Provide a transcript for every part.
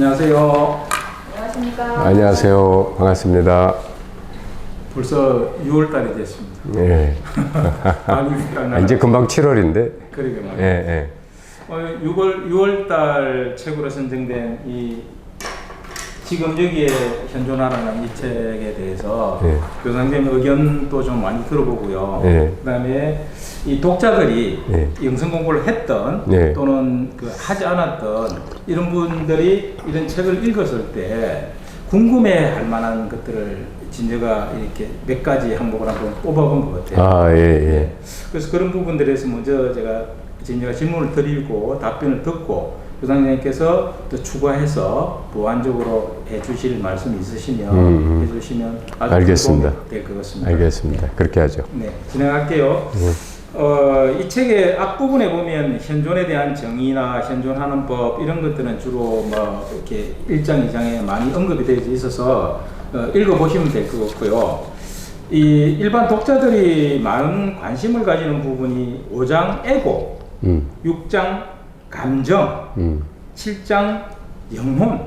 안녕하세요. 안녕하십니까. 안녕하세요. 반갑습니다. 벌써 6월달이 됐습니다. 예. 이제 금방 7월인데. 그러게 말이에요. 예, 예. 6월달 책으로 선정된 이 지금 여기에 현존하라는 이 책에 대해서 예. 교장님 의견도 좀 많이 들어보고요. 예. 그다음에 이 독자들이 예. 영성 공부를 했던 예. 또는 하지 않았던 이런 분들이 이런 책을 읽었을 때 궁금해할 만한 것들을 진저가 이렇게 몇 가지 항목을 한번 뽑아본 것 같아요. 아, 예, 예. 그래서 그런 부분들에서 먼저 제가 진저가 질문을 드리고 답변을 듣고 교장님께서 또 추가해서 보완적으로 해주실 말씀이 있으시면 해주시면 아주 알겠습니다. 도움이 될 것 같습니다. 알겠습니다. 그렇게 하죠. 네, 진행할게요. 이 책의 앞부분에 보면 현존에 대한 정의나 현존하는 법 이런 것들은 주로 뭐 이렇게 1장, 2장에 많이 언급이 되어 있어서 읽어보시면 될 것 같고요. 이 일반 독자들이 많은 관심을 가지는 부분이 5장 에고, 6장 감정, 7장 영혼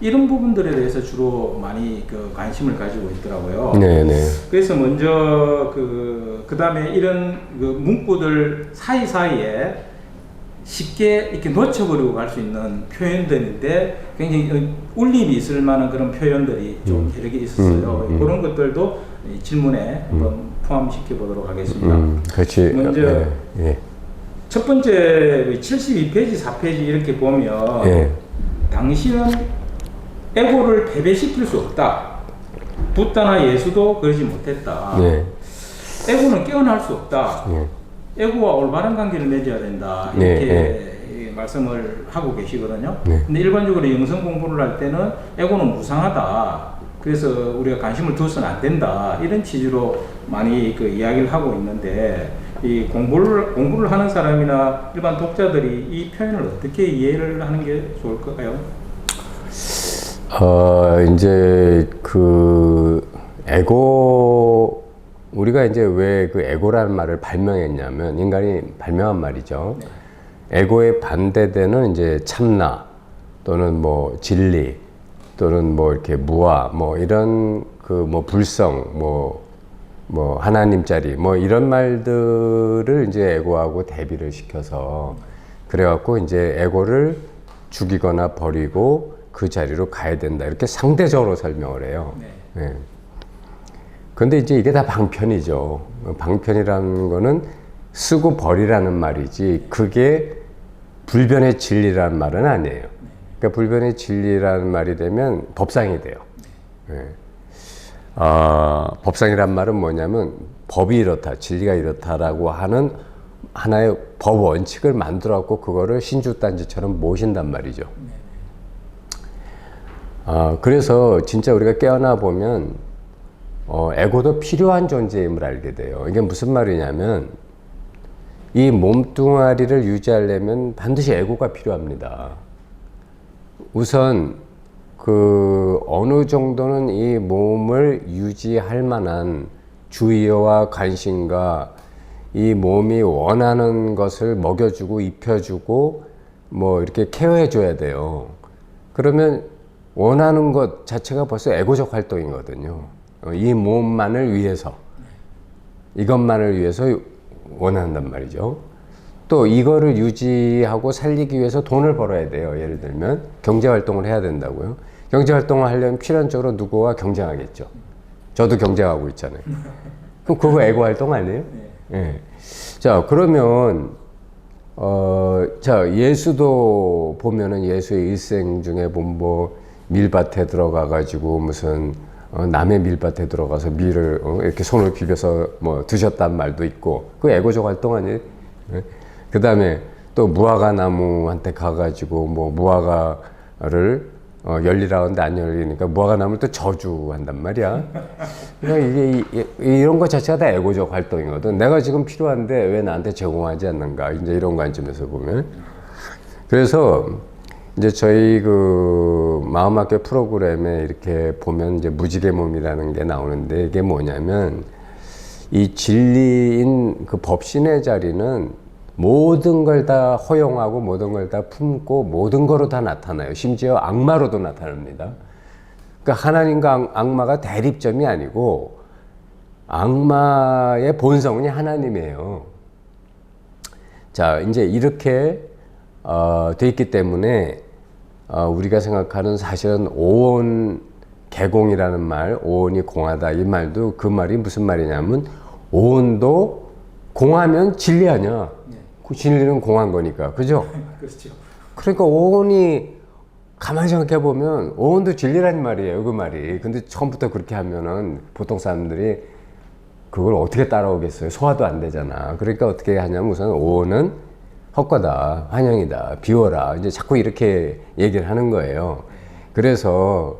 이런 부분들에 대해서 주로 많이 관심을 가지고 있더라고요. 네, 네. 그래서 먼저 그 다음에 이런 문구들 사이사이에 쉽게 이렇게 놓쳐버리고 갈 수 있는 표현들인데 굉장히 울림이 있을 만한 그런 표현들이 좀 여러 개 있었어요. 그런 것들도 이 질문에 한번 포함시켜 보도록 하겠습니다. 그렇지. 먼저 예, 예. 첫 번째 72페이지, 4페이지 이렇게 보면 예. 당신은 에고를 패배시킬 수 없다. 붓다나 예수도 그러지 못했다. 예. 에고는 깨어날 수 없다. 예. 에고와 올바른 관계를 맺어야 된다. 이렇게 말씀을 하고 계시거든요. 근데 일반적으로 영성 공부를 할 때는 에고는 무상하다. 그래서 우리가 관심을 두어서는 안 된다. 이런 취지로 많이 이야기를 하고 있는데 이 공부를 하는 사람이나 일반 독자들이 이 표현을 어떻게 이해를 하는 게 좋을까요? 이제 에고, 우리가 이제 왜 에고라는 말을 발명했냐면, 인간이 발명한 말이죠. 에고에 반대되는 이제 참나, 또는 뭐 진리, 또는 뭐 이렇게 무아, 뭐 이런 불성, 뭐 하나님짜리 뭐 이런 말들을 이제 에고하고 대비를 시켜서 그래갖고 이제 에고를 죽이거나 버리고 그 자리로 가야 된다 이렇게 상대적으로 설명을 해요. 네. 근데 이제 이게 다 방편이죠. 방편이라는 거는 쓰고 버리라는 말이지 그게 불변의 진리라는 말은 아니에요. 그러니까 불변의 진리라는 말이 되면 법상이 돼요. 네. 법상이란 말은 뭐냐면 법이 이렇다, 진리가 이렇다라고 하는 하나의 법 원칙을 만들었고 그거를 신주단지처럼 모신단 말이죠. 그래서 진짜 우리가 깨어나 보면 에고도 필요한 존재임을 알게 돼요. 이게 무슨 말이냐면 이 몸뚱아리를 유지하려면 반드시 에고가 필요합니다. 우선 어느 정도는 이 몸을 유지할 만한 주의와 관심과 이 몸이 원하는 것을 먹여주고 입혀주고 뭐 이렇게 케어해줘야 돼요. 그러면 원하는 것 자체가 벌써 에고적 활동이거든요. 이 몸만을 위해서, 이것만을 위해서 원한단 말이죠. 또 이거를 유지하고 살리기 위해서 돈을 벌어야 돼요. 예를 들면 경제활동을 해야 된다고요. 경제활동을 하려면 필연적으로 누구와 경쟁하겠죠. 저도 경쟁하고 있잖아요. 그럼 그거 에고활동 아니에요? 네. 자, 그러면 자, 예수도 보면은 예수의 일생 중에 뭐 밀밭에 들어가 가지고 무슨 남의 밀밭에 들어가서 밀을 이렇게 손을 비벼서 뭐 드셨단 말도 있고 그 에고적 활동 아니에요? 그 다음에 또 무화과 나무한테 가가지고 뭐 무화과를 열리라는데 안 열리니까 무화과 나무를 또 저주한단 말이야. 그러니까 이게 이런 것 자체가 다 에고적 활동이거든. 내가 지금 필요한데 왜 나한테 제공하지 않는가? 이제 이런 관점에서 보면. 그래서 이제 저희 마음학교 프로그램에 이렇게 보면 이제 무지개 몸이라는 게 나오는데 이게 뭐냐면 이 진리인 법신의 자리는 모든 걸 다 허용하고 모든 걸 다 품고 모든 거로 다 나타나요. 심지어 악마로도 나타납니다. 그러니까 하나님과 악마가 대립점이 아니고 악마의 본성이 하나님이에요. 자, 이제 이렇게 돼 있기 때문에 우리가 생각하는 사실은 오온 개공이라는 말, 오온이 공하다 이 말도 그 말이 무슨 말이냐면 오온도 공하면 진리 아니야. 그 진리는 공한 거니까, 그죠? 그렇죠. 그러니까 오온이 가만히 생각해 보면 오온도 진리란 말이에요, 그 말이. 근데 처음부터 그렇게 하면은 보통 사람들이 그걸 어떻게 따라오겠어요? 소화도 안 되잖아. 그러니까 어떻게 하냐면 우선 오온은 헛거다, 환영이다, 비워라. 이제 자꾸 이렇게 얘기를 하는 거예요. 그래서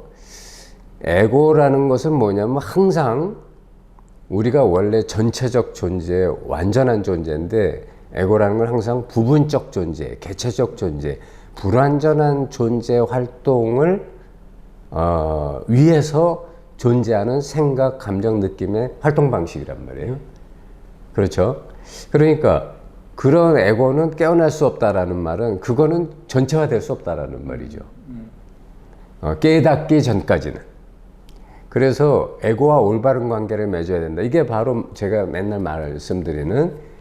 에고라는 것은 뭐냐면 항상 우리가 원래 전체적 존재, 완전한 존재인데 에고라는 건 항상 부분적 존재, 개체적 존재, 불완전한 존재 활동을 위해서 존재하는 생각, 감정, 느낌의 활동 방식이란 말이에요. 그렇죠? 그러니까 그런 에고는 깨어날 수 없다라는 말은 그거는 전체화될 수 없다라는 말이죠. 깨닫기 전까지는. 그래서 에고와 올바른 관계를 맺어야 된다. 이게 바로 제가 맨날 말씀드리는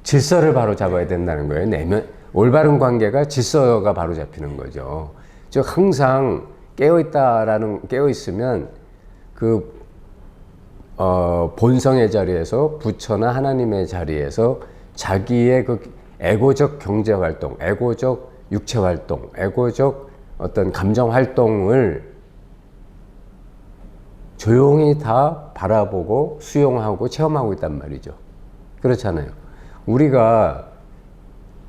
질서를 바로 잡아야 된다는 거예요. 내면 올바른 관계가 질서가 바로 잡히는 거죠. 즉 항상 깨어 있으면 그 본성의 자리에서 부처나 하나님의 자리에서 자기의 그 에고적 경제 활동, 에고적 육체 활동, 에고적 어떤 감정 활동을 조용히 다 바라보고 수용하고 체험하고 있단 말이죠. 그렇잖아요. 우리가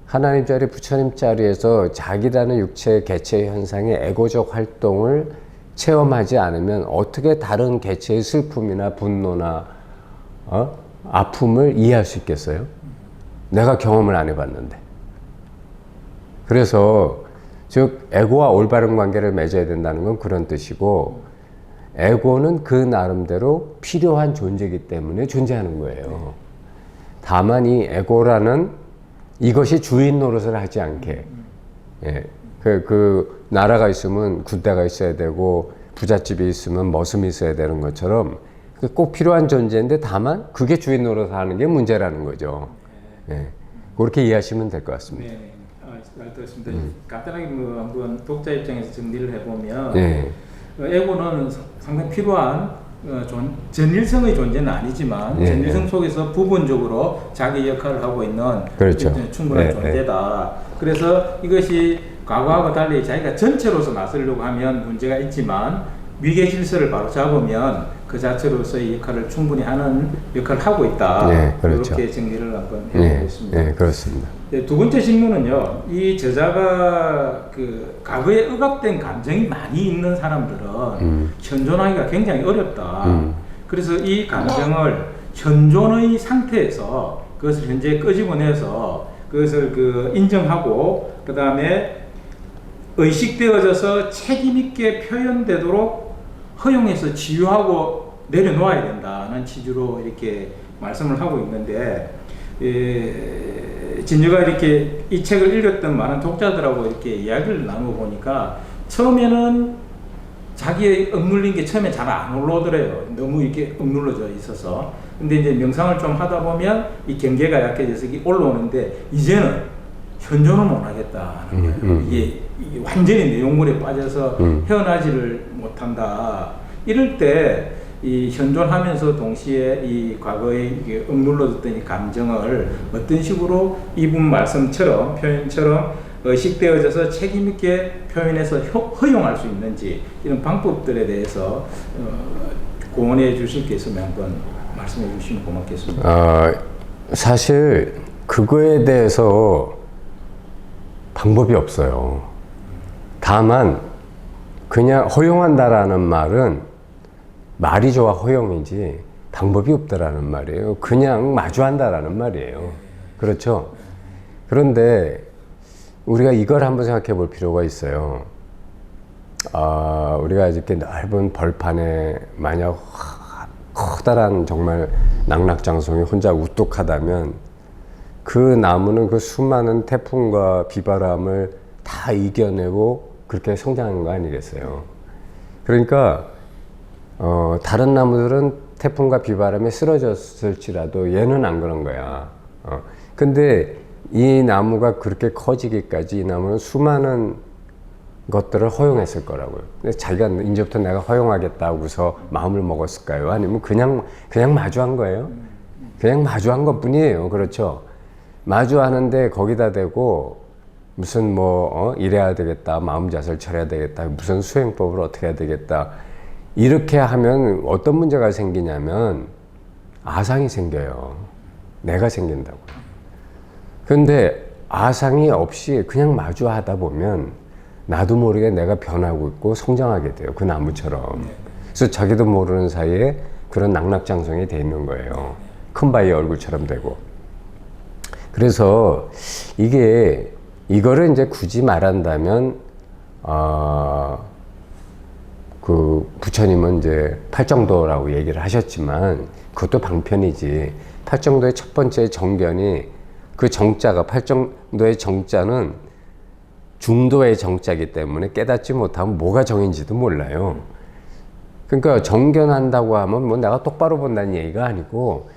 하나님 자리, 부처님 자리에서 자기라는 육체, 개체 현상의 에고적 활동을 체험하지 않으면 어떻게 다른 개체의 슬픔이나 분노나 아픔을 이해할 수 있겠어요? 내가 경험을 안 해봤는데. 그래서 즉 에고와 올바른 관계를 맺어야 된다는 건 그런 뜻이고, 에고는 그 나름대로 필요한 존재이기 때문에 존재하는 거예요. 다만 이 에고라는 이것이 주인 노릇을 하지 않게, 예, 그 나라가 있으면 군대가 있어야 되고 부잣집이 있으면 머슴이 있어야 되는 것처럼 꼭 필요한 존재인데 다만 그게 주인 노릇을 하는 게 문제라는 거죠. 예, 그렇게 이해하시면 될 것 같습니다. 네, 잘 들었습니다. 간단하게 뭐 한번 독자 입장에서 정리를 해보면 예. 에고는 상당히 필요한 전일성의 존재는 아니지만 예, 전일성 속에서 부분적으로 자기 역할을 하고 있는 그렇죠. 충분한 예, 존재다. 그래서 이것이 과거하고 달리 자기가 전체로서 나서려고 하면 문제가 있지만 위계 질서를 바로 잡으면 그 자체로서의 역할을 충분히 하는 역할을 하고 있다. 예, 그렇죠. 이렇게 정리를 한번 해보겠습니다. 예, 그렇습니다. 네, 두 번째 질문은요. 이 저자가 그 과거에 억압된 감정이 많이 있는 사람들은 현존하기가 굉장히 어렵다. 그래서 이 감정을 현존의 상태에서 그것을 현재 끄집어내서 그것을 그 인정하고 그 다음에 의식되어져서 책임 있게 표현되도록 허용해서 치유하고 내려놓아야 된다는 취지로 이렇게 말씀을 하고 있는데, 진주가 이렇게 이 책을 읽었던 많은 독자들하고 이렇게 이야기를 나눠보니까 처음에는 자기의 억눌린 게 처음에 잘 안 올라오더래요. 너무 이렇게 억눌러져 있어서. 근데 이제 명상을 좀 하다 보면 이 경계가 약해져서 이게 올라오는데 이제는 현존을 못 하겠다는 거예요. 이게 완전히 내용물에 빠져서 헤어나지를 못한다. 이럴 때 이 현존하면서 동시에 이 과거에 이게 억눌러졌던 이 감정을 어떤 식으로 이분 말씀처럼 표현처럼 의식되어져서 책임 있게 표현해서 허용할 수 있는지 이런 방법들에 대해서 공언해 주실 게 있으면 한번 말씀해 주시면 고맙겠습니다. 사실 그거에 대해서 방법이 없어요. 다만 그냥 허용한다라는 말은 말이 좋아 허용이지 방법이 없다라는 말이에요. 그냥 마주한다라는 말이에요. 그렇죠? 그런데 우리가 이걸 한번 생각해 볼 필요가 있어요. 우리가 이렇게 넓은 벌판에 만약 커다란 정말 낙낙장성이 혼자 우뚝하다면 그 그 나무는 그 수많은 태풍과 비바람을 다 이겨내고 그렇게 성장한 거 아니겠어요. 그러니까 다른 나무들은 태풍과 비바람에 쓰러졌을지라도 얘는 안 그런 거야. 근데 이 나무가 그렇게 커지기까지 이 나무는 수많은 것들을 허용했을 거라고요. 근데 자기가 이제부터 내가 허용하겠다고서 마음을 먹었을까요? 아니면 그냥 마주한 거예요? 그냥 마주한 것 뿐이에요. 그렇죠? 마주하는데 거기다 대고 무슨 이래야 되겠다, 마음자세를 차려야 되겠다, 무슨 수행법을 어떻게 해야 되겠다, 이렇게 하면 어떤 문제가 생기냐면 아상이 생겨요. 내가 생긴다고. 근데 아상이 없이 그냥 마주하다 보면 나도 모르게 내가 변하고 있고 성장하게 돼요. 그 나무처럼. 그래서 자기도 모르는 사이에 그런 낙락장성이 돼 있는 거예요. 큰 바위 얼굴처럼 되고. 그래서 이거를 이제 굳이 말한다면 그 부처님은 이제 팔정도라고 얘기를 하셨지만 그것도 방편이지. 팔정도의 첫 번째 정견이 그 정자가, 팔정도의 정자는 중도의 정자이기 때문에 깨닫지 못하면 뭐가 정인지도 몰라요. 그러니까 정견한다고 하면 뭐 내가 똑바로 본다는 얘기가 아니고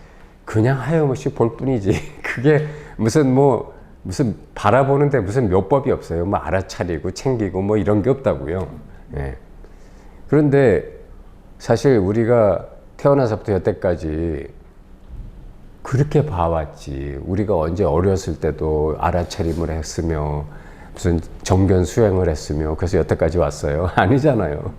그냥 하염없이 볼 뿐이지. 그게 무슨 바라보는데 무슨 묘법이 없어요. 뭐 알아차리고 챙기고 뭐 이런 게 없다고요. 예. 그런데 사실 우리가 태어나서부터 여태까지 그렇게 봐왔지. 우리가 언제 어렸을 때도 알아차림을 했으며 무슨 정견 수행을 했으며 그래서 여태까지 왔어요? 아니잖아요.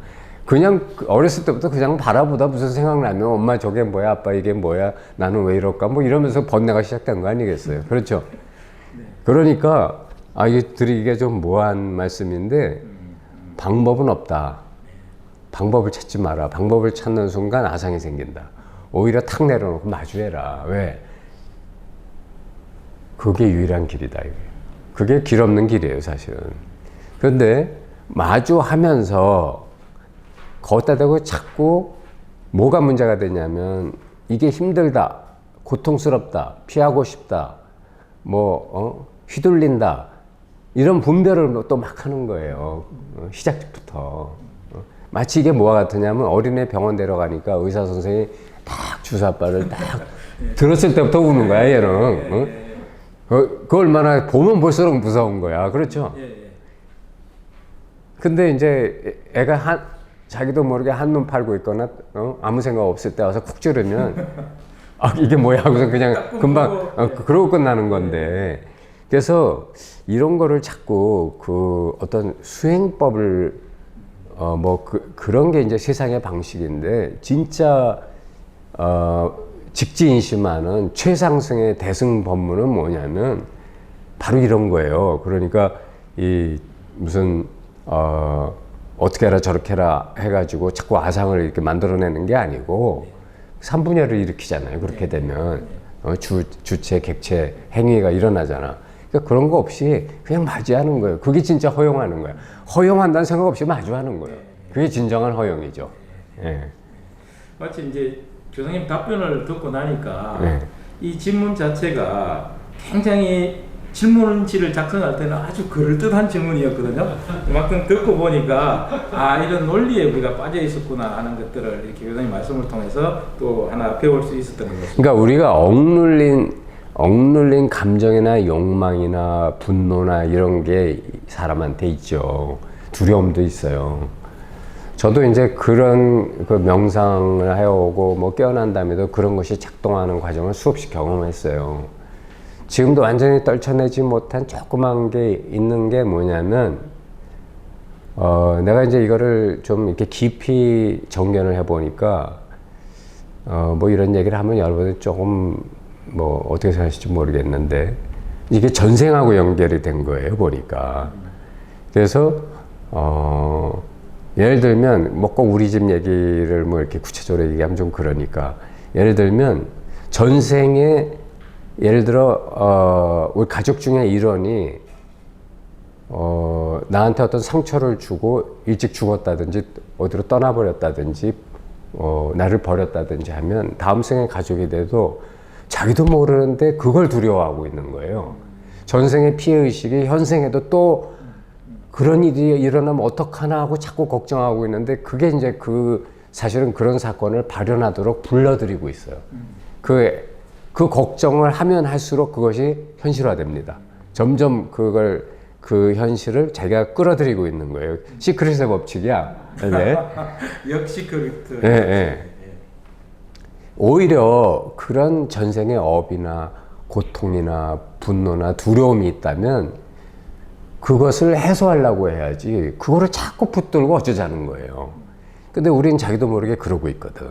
그냥 어렸을 때부터 그냥 바라보다 무슨 생각나면 엄마 저게 뭐야, 아빠 이게 뭐야, 나는 왜 이럴까, 뭐 이러면서 번뇌가 시작된 거 아니겠어요? 그렇죠? 그러니까 이게 좀 모호한 말씀인데 방법은 없다. 방법을 찾지 마라. 방법을 찾는 순간 아상이 생긴다. 오히려 탁 내려놓고 마주해라. 왜? 그게 유일한 길이다. 그게 길 없는 길이에요, 사실은. 그런데 마주하면서 거기다 대고 자꾸 뭐가 문제가 되냐면 이게 힘들다, 고통스럽다, 피하고 싶다, 휘둘린다, 이런 분별을 또 막 하는 거예요. 시작부터. 마치 이게 뭐와 같으냐면 어린애 병원 데려가니까 의사 선생님이 딱 주사바를 딱 들었을 때부터 우는 거야, 얘는. 그 얼마나 보면 볼수록 무서운 거야. 그렇죠? 근데 이제 애가 자기도 모르게 한눈 팔고 있거나 아무 생각 없을 때 와서 쿡 찌르면 이게 뭐야 하고서 그냥 금방 그러고 끝나는 건데, 그래서 이런 거를 자꾸 그 어떤 수행법을 그런 게 이제 세상의 방식인데, 진짜 직지인심하는 최상승의 대승 법문은 뭐냐면 바로 이런 거예요. 그러니까 무슨 어떻게 해라 저렇게 해라 해가지고 자꾸 아상을 이렇게 만들어내는 게 아니고 삼분열을 일으키잖아요. 그렇게 되면 주체, 객체, 행위가 일어나잖아. 그러니까 그런 거 없이 그냥 맞이하는 거예요. 그게 진짜 허용하는 거야. 허용한다는 생각 없이 마주하는 거예요. 그게 진정한 허용이죠. 예. 마치 이제 교수님 답변을 듣고 나니까 이 질문 자체가 굉장히 질문지를 작성할 때는 아주 그럴듯한 질문이었거든요. 그만큼 듣고 보니까 이런 논리에 우리가 빠져 있었구나 하는 것들을 이렇게 교수님 말씀을 통해서 또 하나 배울 수 있었던 것 같습니다. 그러니까 우리가 억눌린 감정이나 욕망이나 분노나 이런 게 사람한테 있죠. 두려움도 있어요. 저도 이제 그런 그 명상을 해오고 깨어난 다음에도 그런 것이 작동하는 과정을 수없이 경험했어요. 지금도 완전히 떨쳐내지 못한 조그만 게 있는 게 뭐냐면, 내가 이제 이거를 좀 이렇게 깊이 정견을 해보니까, 이런 얘기를 하면 여러분들 조금 어떻게 생각하실지 모르겠는데, 이게 전생하고 연결이 된 거예요, 보니까. 그래서, 예를 들면, 꼭 우리 집 얘기를 이렇게 구체적으로 얘기하면 좀 그러니까, 예를 들면, 전생에 예를 들어 우리 가족 중에 일원이 나한테 어떤 상처를 주고 일찍 죽었다든지 어디로 떠나버렸다든지 나를 버렸다든지 하면 다음 생에 가족이 돼도 자기도 모르는데 그걸 두려워하고 있는 거예요. 전생의 피해의식이 현생에도 또 그런 일이 일어나면 어떡하나 하고 자꾸 걱정하고 있는데 그게 이제 사실은 그런 사건을 발현하도록 불러들이고 있어요. 그 걱정을 하면 할수록 그것이 현실화됩니다. 점점 그 현실을 자기가 끌어들이고 있는 거예요. 시크릿의 법칙이야. 네. 역시 그렇듯. 네, 네. 오히려 그런 전생의 업이나 고통이나 분노나 두려움이 있다면 그것을 해소하려고 해야지 그거를 자꾸 붙들고 어쩌자는 거예요. 근데 우린 자기도 모르게 그러고 있거든.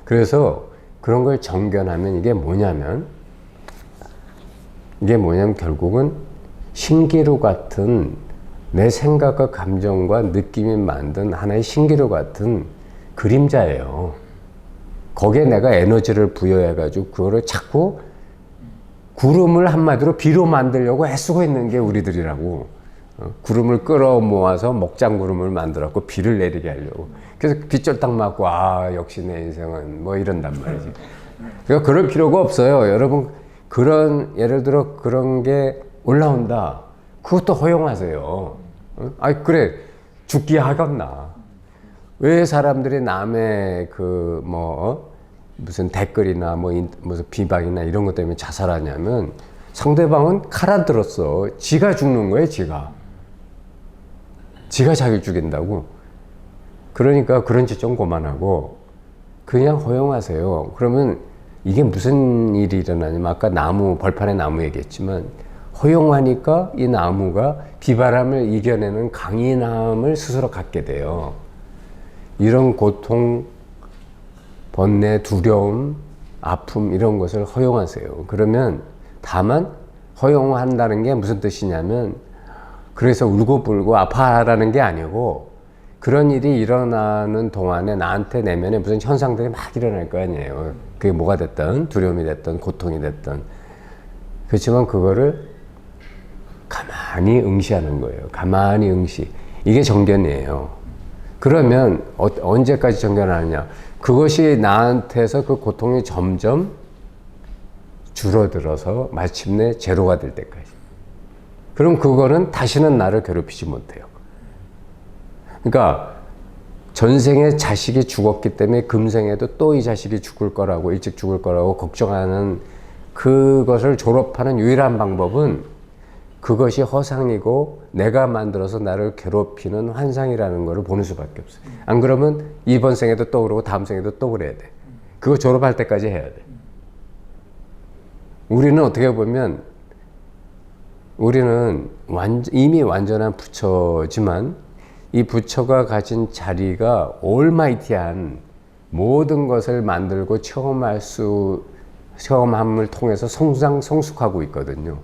그래서 그런 걸 정견하면 이게 뭐냐면 결국은 신기루 같은 내 생각과 감정과 느낌이 만든 하나의 신기루 같은 그림자예요. 거기에 내가 에너지를 부여해가지고 그거를 자꾸 구름을 한마디로 비로 만들려고 애쓰고 있는 게 우리들이라고. 구름을 끌어 모아서 먹장구름을 만들었고 비를 내리게 하려고. 그래서 빗절딱 맞고 역시 내 인생은 뭐 이런단 말이지. 그러니까 그럴 필요가 없어요. 여러분 예를 들어 그런 게 올라온다. 그것도 허용하세요. 그래 죽기 하겠나. 왜 사람들이 남의 무슨 댓글이나 무슨 비방이나 이런 것 때문에 자살하냐면 상대방은 칼 안 들었어. 지가 죽는 거예요, 지가 자기를 죽인다고. 그러니까 그런 짓 좀 그만하고 그냥 허용하세요. 그러면 이게 무슨 일이 일어나냐면 아까 벌판의 나무 얘기했지만 허용하니까 이 나무가 비바람을 이겨내는 강인함을 스스로 갖게 돼요. 이런 고통, 번뇌, 두려움, 아픔 이런 것을 허용하세요. 그러면 다만 허용한다는 게 무슨 뜻이냐면 그래서 울고불고 아파하라는 게 아니고 그런 일이 일어나는 동안에 나한테 내면에 무슨 현상들이 막 일어날 거 아니에요. 그게 뭐가 됐든 두려움이 됐든 고통이 됐든. 그렇지만 그거를 가만히 응시하는 거예요. 가만히 응시. 이게 정견이에요. 그러면 언제까지 정견하느냐. 그것이 나한테서 그 고통이 점점 줄어들어서 마침내 제로가 될 때까지. 그럼 그거는 다시는 나를 괴롭히지 못해요. 그러니까 전생에 자식이 죽었기 때문에 금생에도 또 이 자식이 일찍 죽을 거라고 걱정하는 그것을 졸업하는 유일한 방법은 그것이 허상이고 내가 만들어서 나를 괴롭히는 환상이라는 것을 보는 수밖에 없어요. 안 그러면 이번 생에도 또 그러고 다음 생에도 또 그래야 돼. 그거 졸업할 때까지 해야 돼. 우리는 어떻게 보면 이미 완전한 부처지만 이 부처가 가진 자리가 올마이티한 모든 것을 만들고 체험함을 통해서 성숙하고 있거든요.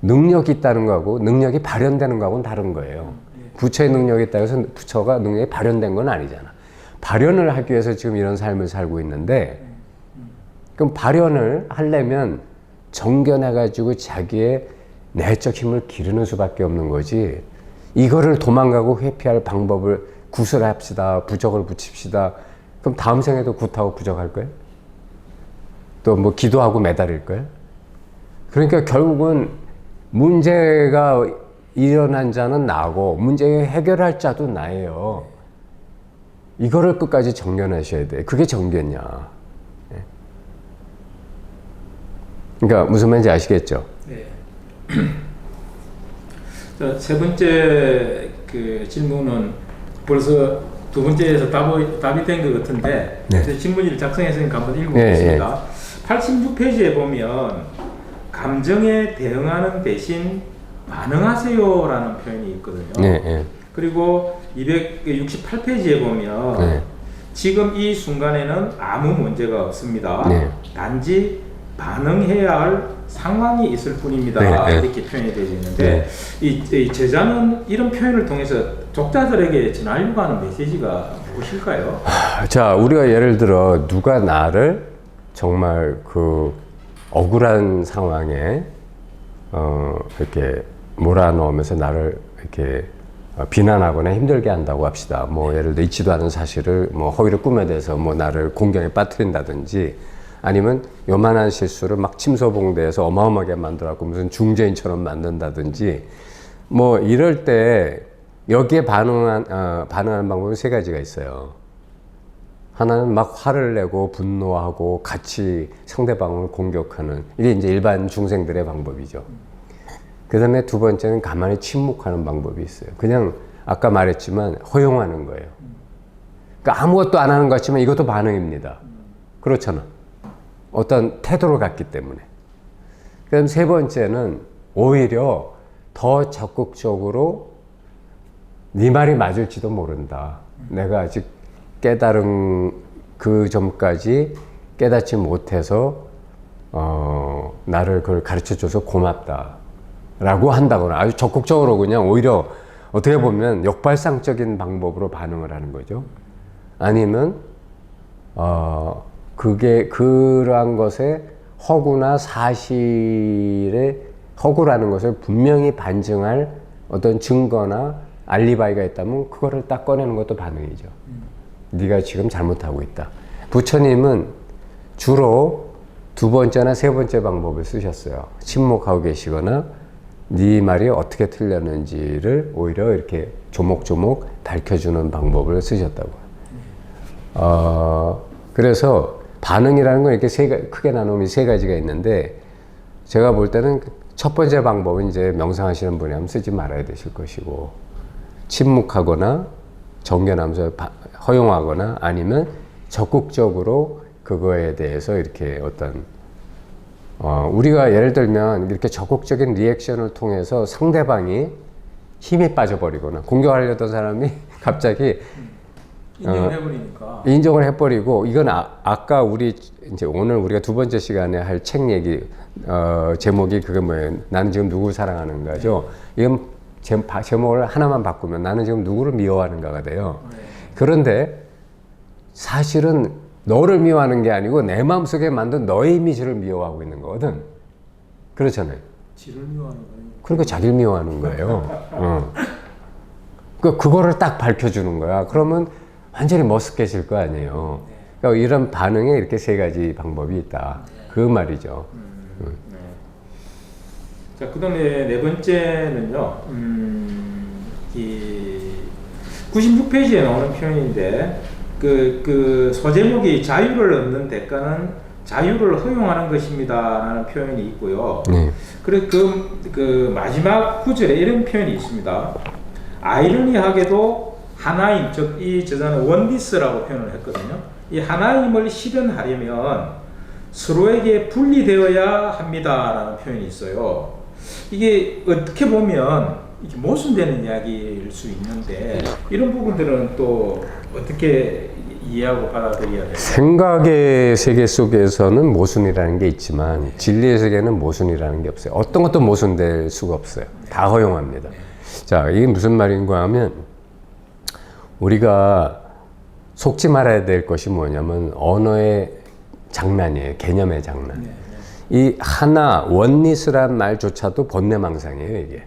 능력이 있다는 거하고 능력이 발현되는 거하고는 다른 거예요. 부처의 능력이 있다고 해서 부처가 능력이 발현된 건 아니잖아. 발현을 하기 위해서 지금 이런 삶을 살고 있는데 그럼 발현을 하려면 정견해가지고 자기의 내적 힘을 기르는 수밖에 없는 거지. 이거를 도망가고 회피할 방법을 구슬합시다. 부적을 붙입시다. 그럼 다음 생에도 굿하고 부적할 거예요? 또 뭐 기도하고 매달릴 거예요? 그러니까 결국은 문제가 일어난 자는 나고 문제 해결할 자도 나예요. 이거를 끝까지 정견하셔야 돼. 그게 정견이야. 그러니까 무슨 말인지 아시겠죠? 네. 자, 세 번째 그 질문은 벌써 두 번째에서 답이 된 것 같은데 네. 질문지를 작성했으니까 한번 읽어보겠습니다. 네, 86페이지에 보면 감정에 대응하는 대신 반응하세요라는 표현이 있거든요. 네. 그리고 268페이지에 보면 네. 지금 이 순간에는 아무 문제가 없습니다. 네. 단지 반응해야 할 상황이 있을 뿐입니다. 네. 이렇게 표현이 되어 있는데 이 제자는 이런 표현을 통해서 독자들에게 전하려고 하는 메시지가 무엇일까요? 자, 우리가 예를 들어 누가 나를 정말 그 억울한 상황에 이렇게 몰아넣으면서 나를 이렇게 비난하거나 힘들게 한다고 합시다. 뭐 예를 들어 있지도 않은 사실을 뭐 허위를 꾸며대서 뭐 나를 공경에 빠뜨린다든지 아니면 요만한 실수를 막 침소봉대에서 어마어마하게 만들어갖고 무슨 중재인처럼 만든다든지 뭐 이럴 때 여기에 반응하는 방법이 세 가지가 있어요. 하나는 막 화를 내고 분노하고 같이 상대방을 공격하는, 이게 이제 일반 중생들의 방법이죠. 그 다음에 두 번째는 가만히 침묵하는 방법이 있어요. 그냥 아까 말했지만 허용하는 거예요. 그러니까 아무것도 안 하는 것 같지만 이것도 반응입니다. 그렇잖아. 어떤 태도를 갖기 때문에. 그다음 세 번째는 오히려 더 적극적으로 네 말이 맞을지도 모른다. 내가 아직 깨달은 그 점까지 깨닫지 못해서 나를 그걸 가르쳐줘서 고맙다 라고 한다거나 아주 적극적으로 그냥 오히려 어떻게 보면 역발상적인 방법으로 반응을 하는 거죠. 아니면 그게 그러한 것에 허구나 사실의 허구라는 것을 분명히 반증할 어떤 증거나 알리바이가 있다면 그거를 딱 꺼내는 것도 반응이죠. 네가 지금 잘못하고 있다. 부처님은 주로 두 번째나 세 번째 방법을 쓰셨어요. 침묵하고 계시거나 네 말이 어떻게 틀렸는지를 오히려 이렇게 조목조목 밝혀주는 방법을 쓰셨다고. 그래서 반응이라는 건 이렇게 크게 나누면 세 가지가 있는데, 제가 볼 때는 첫 번째 방법은 이제 명상하시는 분이 하면 쓰지 말아야 되실 것이고, 침묵하거나 정견하면서 허용하거나 아니면 적극적으로 그거에 대해서 이렇게 어떤 우리가 예를 들면 이렇게 적극적인 리액션을 통해서 상대방이 힘이 빠져버리거나 공격하려던 사람이 갑자기 인정을 해버리고, 이건 아까 이제 오늘 우리가 두 번째 시간에 할 책 얘기 제목이 그게 뭐예요? 나는 지금 누구를 사랑하는가죠. 이건 제목을 하나만 바꾸면 나는 지금 누구를 미워하는가가 돼요. 그런데 사실은 너를 미워하는 게 아니고 내 마음속에 만든 너의 이미지를 미워하고 있는 거거든. 그렇잖아요. 지를 미워하는 거예요. 그러니까 자기를 미워하는 거예요. 그러니까 그거를 딱 밝혀주는 거야. 그러면 완전히 머쓱해질 거 아니에요. 그러니까 이런 반응에 이렇게 세 가지 방법이 있다. 그 말이죠. 자, 그 다음에 네 번째는요, 이 96페이지에 나오는 표현인데, 그 소제목이 자유를 얻는 대가는 자유를 허용하는 것입니다 라는 표현이 있고요. 그리고 그 마지막 구절에 이런 표현이 있습니다. 아이러니하게도 하나임, 즉 이 저자는 원디스라고 표현을 했거든요. 이 하나임을 실현하려면 서로에게 분리되어야 합니다라는 표현이 있어요. 이게 어떻게 보면 이게 모순되는 이야기일 수 있는데, 이런 부분들은 또 어떻게 이해하고 받아들여야 돼요? 생각의 세계 속에서는 모순이라는 게 있지만 진리의 세계는 모순이라는 게 없어요. 어떤 것도 모순될 수가 없어요. 다 허용합니다. 자, 이게 무슨 말인가 하면, 우리가 속지 말아야 될 것이 뭐냐면 언어의 장난이에요. 개념의 장난. 이 하나, 원리스란 말조차도 번뇌망상이에요, 이게.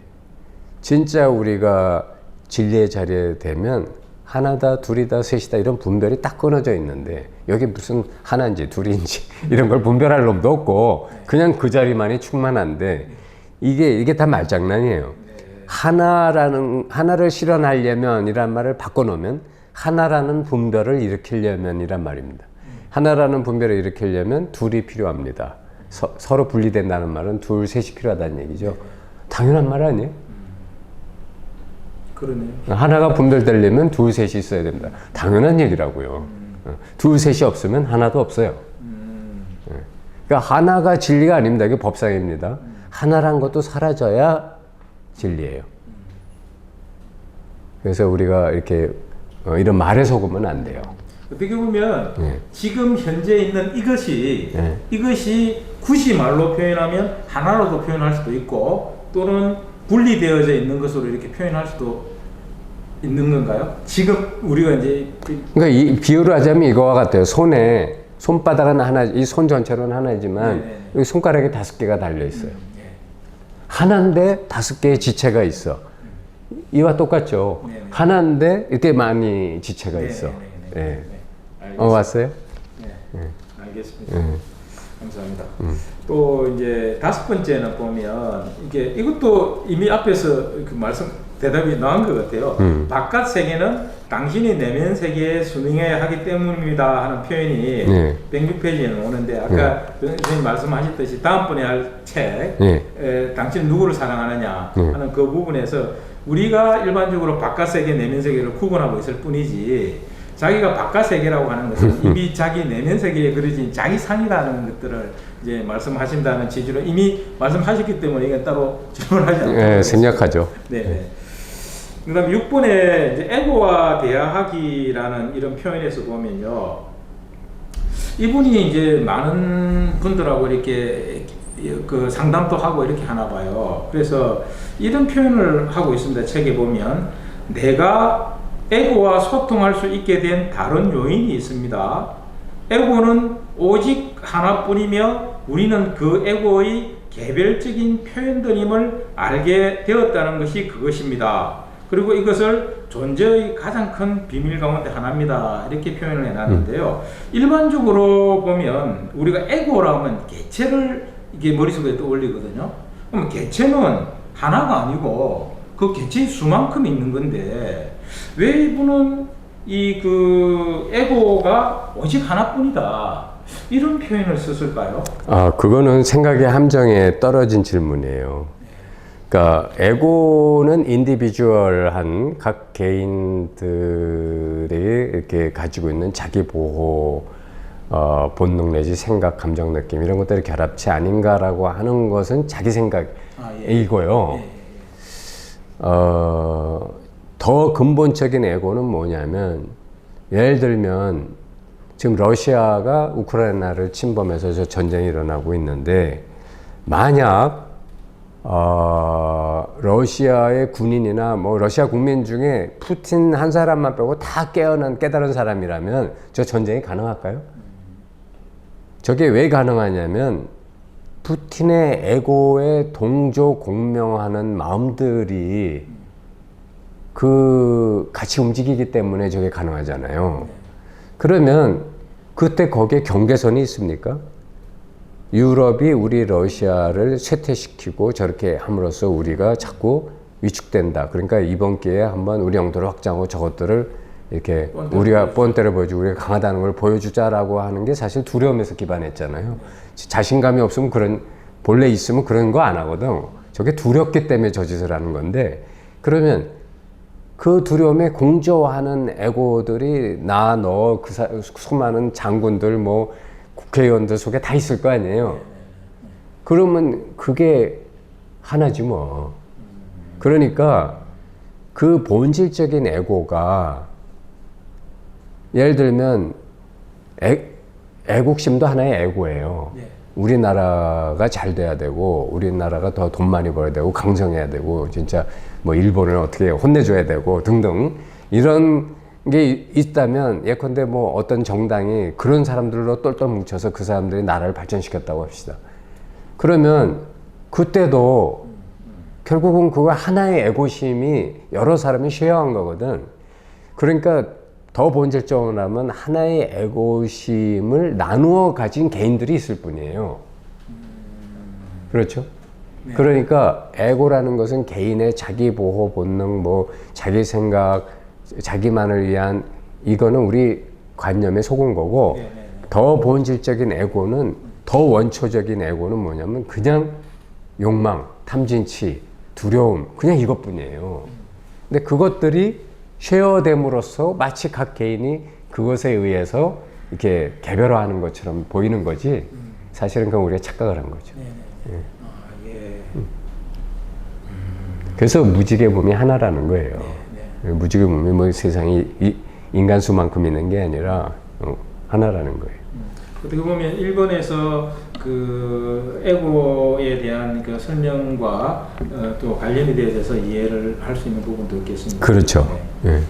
진짜 우리가 진리의 자리에 되면 하나다, 둘이다, 셋이다 이런 분별이 딱 끊어져 있는데, 여기 무슨 하나인지 둘인지 이런 걸 분별할 놈도 없고 그냥 그 자리만이 충만한데, 이게 다 말장난이에요. 하나를 실현하려면 이란 말을 바꿔놓으면 하나라는 분별을 일으키려면 이란 말입니다. 하나라는 분별을 일으키려면 둘이 필요합니다. 서로 분리된다는 말은 둘, 셋이 필요하다는 얘기죠. 당연한 말 아니에요? 그러네요. 하나가 분별되려면 둘, 셋이 있어야 됩니다. 당연한 얘기라고요. 둘, 셋이 없으면 하나도 없어요. 그러니까 하나가 진리가 아닙니다. 이게 법상입니다. 하나란 것도 사라져야 진리예요. 그래서 우리가 이렇게 이런 말에 속으면 안 돼요. 어떻게 보면 지금 현재 있는 이것이 굳이 말로 표현하면 하나로도 표현할 수도 있고, 또는 분리되어져 있는 것으로 이렇게 표현할 수도 있는 건가요? 지금 우리가 이제 그러니까 이 비유를 하자면 이거와 같아요. 손바닥은 하나, 이 손 전체는 하나지만 여기 손가락에 5개가 달려 있어요. 하나인데 5개의 지체가 있어. 이와 똑같죠. 하나인데 이렇게 많이 지체가 있어. 왔어요? 알겠습니다. 감사합니다. 또 이제 다섯 번째는 보면 이것도 이미 앞에서 그 말씀 대답이 나온 것 같아요. 바깥 세계는 당신이 내면 세계에 순응해야 하기 때문입니다 하는 표현이 네. 106페이지에 오는데 아까 선생님 말씀하셨듯이 다음번에 할 책 네. 당신은 누구를 사랑하느냐 하는 그 부분에서 우리가 일반적으로 바깥 세계, 내면 세계를 구분하고 있을 뿐이지 자기가 바깥 세계라고 하는 것은 이미 자기 내면 세계에 그려진 자기 상이라는 것들을 이제 말씀하신다는 취지로 이미 말씀하셨기 때문에 이건 따로 질문하지 않고 네, 생략하죠. 네. 그다음 6번에 이제 에고와 대화하기라는 이런 표현에서 보면요, 이분이 이제 많은 분들하고 이렇게 그 상담도 하고 이렇게 하나 봐요. 그래서 이런 표현을 하고 있습니다. 책에 보면 내가 에고와 소통할 수 있게 된 다른 요인이 있습니다. 에고는 오직 하나뿐이며 우리는 그 에고의 개별적인 표현들임을 알게 되었다는 것이 그것입니다. 그리고 이것을 존재의 가장 큰 비밀 가운데 하나입니다. 이렇게 표현을 해놨는데요. 일반적으로 보면 우리가 에고라고 하면 개체를 이게 머릿속에 떠올리거든요. 그럼 개체는 하나가 아니고 그 개체의 수만큼 있는 건데 왜 이분은 이 그 에고가 오직 하나뿐이다 이런 표현을 썼을까요? 아, 그거는 생각의 함정에 떨어진 질문이에요. 그러니까 에고는 인디비주얼한 각 개인들이 이렇게 가지고 있는 자기 보호 본능 내지 생각, 감정, 느낌 이런 것들이 결합체 아닌가라고 하는 것은 자기 생각이고요. 더 근본적인 에고는 뭐냐면 예를 들면 지금 러시아가 우크라이나를 침범해서 저 전쟁이 일어나고 있는데 만약 러시아의 군인이나 뭐 러시아 국민 중에 푸틴 한 사람만 빼고 다 깨달은 사람이라면 저 전쟁이 가능할까요? 저게 왜 가능하냐면 푸틴의 에고에 동조 공명하는 마음들이 그 같이 움직이기 때문에 저게 가능하잖아요. 그러면 그때 거기에 경계선이 있습니까? 유럽이 우리 러시아를 쇠퇴시키고 저렇게 함으로써 우리가 자꾸 위축된다. 그러니까 이번 기회에 한번 우리 영토를 확장하고 저것들을 이렇게 우리가 본때를 보여주고 우리가 강하다는 걸 보여주자라고 하는 게 사실 두려움에서 기반했잖아요. 자신감이 없으면 본래 있으면 그런 거 안 하거든. 저게 두렵기 때문에 저 짓을 하는 건데 그러면 그 두려움에 공조하는 에고들이 너 그 수많은 장군들 뭐 국회의원들 속에 다 있을 거 아니에요. 그러면 그게 하나지 뭐. 그러니까 그 본질적인 에고가 예를 들면 애국심도 하나의 에고예요. 우리나라가 잘 돼야 되고 우리나라가 더 돈 많이 벌어야 되고 강성해야 되고 진짜 뭐 일본을 어떻게 혼내줘야 되고 등등 이런 게 있다면 예컨대 뭐 어떤 정당이 그런 사람들로 똘똘 뭉쳐서 그 사람들이 나라를 발전시켰다고 합시다. 그러면 그때도 결국은 그거 하나의 애고심이 여러 사람이 쉐어한 거거든. 그러니까 더 본질적으로 하면 하나의 애고심을 나누어 가진 개인들이 있을 뿐이에요. 그렇죠? 네. 그러니까 에고라는 것은 개인의 자기 보호 본능, 뭐 자기 생각, 자기만을 위한 이거는 우리 관념에 속은 거고 더 본질적인 에고는 더 원초적인 에고는 뭐냐면 그냥 욕망, 탐진치, 두려움 그냥 이것뿐이에요. 근데 그것들이 쉐어됨으로써 마치 각 개인이 그것에 의해서 이렇게 개별화하는 것처럼 보이는 거지 사실은 그건 우리가 착각을 한 거죠. 그래서 무지개 몸이 하나라는 거예요. 무지개 몸이 뭐 세상에 인간 수만큼 있는 게 아니라 하나라는 거예요. 어떻게 보면 일본에서 그 에고에 대한 그 설명과 또 관련에 대해서 이해를 할 수 있는 부분도 있겠습니다. 그렇죠. 네.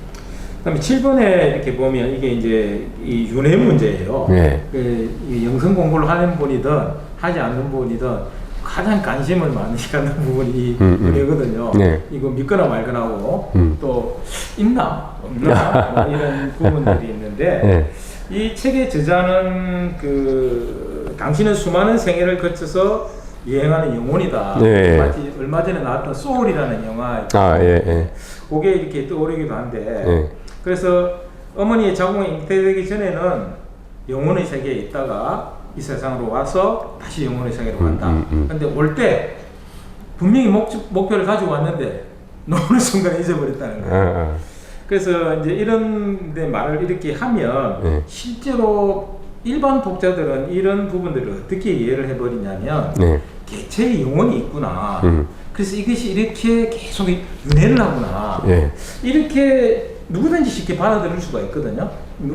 그다음에 7번에 이렇게 보면 이게 이제 이 윤회 문제예요. 네. 그 영성 공부를 하는 분이든 하지 않는 분이든 가장 관심을 많이 갖는 부분이 이 윤회거든요. 네. 이거 믿거나 말거나 하고 또 있나 없나 뭐 이런 부분들이 있는데 이 책의 저자는 그 당신은 수많은 생애를 거쳐서 여행하는 영혼이다. 예. 마치 얼마 전에 나왔던 소울이라는 영화. 아, 예, 예. 그게 이렇게 떠오르기도 한데. 예. 그래서 어머니의 자궁이 잉태되기 전에는 영혼의 세계에 있다가 이 세상으로 와서 다시 영혼의 세계로 간다. 근데 올 때 분명히 목표를 가지고 왔는데 어느 순간 잊어버렸다는 거예요. 그래서 이제 이런 데 말을 이렇게 하면 실제로 일반 독자들은 이런 부분들을 어떻게 이해를 해버리냐면 개체의 영혼이 있구나. 그래서 이것이 이렇게 계속 윤회를 하구나. 이렇게 누구든지 쉽게 받아들일 수가 있거든요.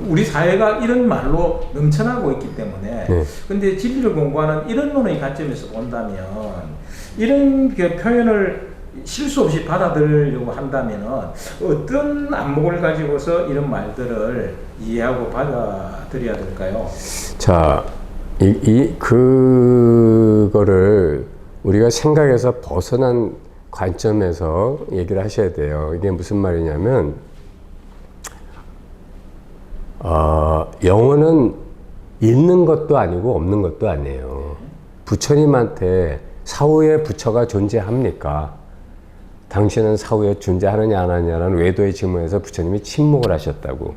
우리 사회가 이런 말로 넘쳐나고 있기 때문에. 근데 진리를 공부하는 이런 논의 관점에서 본다면 이런 그 표현을 실수 없이 받아들이려고 한다면은 어떤 안목을 가지고서 이런 말들을 이해하고 받아들여야 될까요? 자, 그거를 우리가 생각에서 벗어난 관점에서 얘기를 하셔야 돼요. 이게 무슨 말이냐면, 영혼은 있는 것도 아니고 없는 것도 아니에요. 부처님한테 사후에 부처가 존재합니까? 당신은 사후에 존재하느냐 안 하느냐라는 외도의 질문에서 부처님이 침묵을 하셨다고.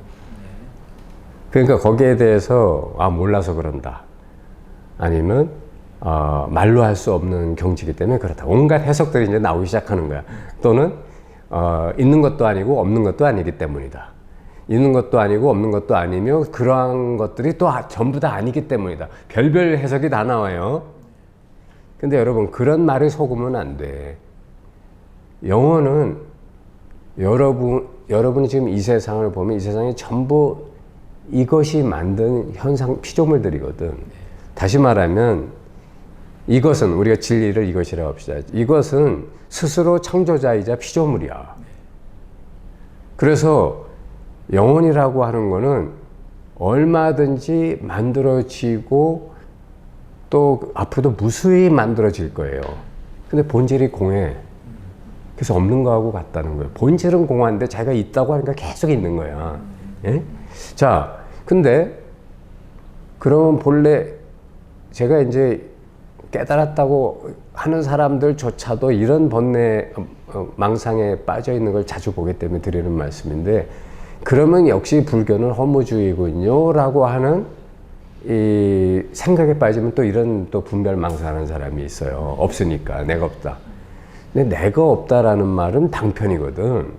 그러니까 거기에 대해서 몰라서 그런다. 아니면 말로 할 수 없는 경지이기 때문에 그렇다. 온갖 해석들이 이제 나오기 시작하는 거야. 또는 있는 것도 아니고 없는 것도 아니기 때문이다. 있는 것도 아니고 없는 것도 아니며 그러한 것들이 또 전부 다 아니기 때문이다. 별별 해석이 다 나와요. 근데 여러분, 그런 말에 속으면 안 돼. 영혼은 여러분이 지금 이 세상을 보면 이 세상이 전부 이것이 만든 현상 피조물들이거든. 다시 말하면 이것은, 우리가 진리를 이것이라고 합시다. 이것은 스스로 창조자이자 피조물이야. 그래서 영혼이라고 하는 거는 얼마든지 만들어지고 또 앞으로도 무수히 만들어질 거예요. 근데 본질이 공해. 그래서 없는 거하고 같다는 거예요. 본질은 공한데 자기가 있다고 하니까 계속 있는 거야. 예? 자, 근데 그러면 본래 제가 이제 깨달았다고 하는 사람들조차도 이런 번뇌, 망상에 빠져 있는 걸 자주 보기 때문에 드리는 말씀인데, 그러면 역시 불교는 허무주의군요 라고 하는 이 생각에 빠지면 또 이런 또 분별 망상하는 사람이 있어요. 없으니까 내가 없다. 근데 내가 없다라는 말은 방편이거든.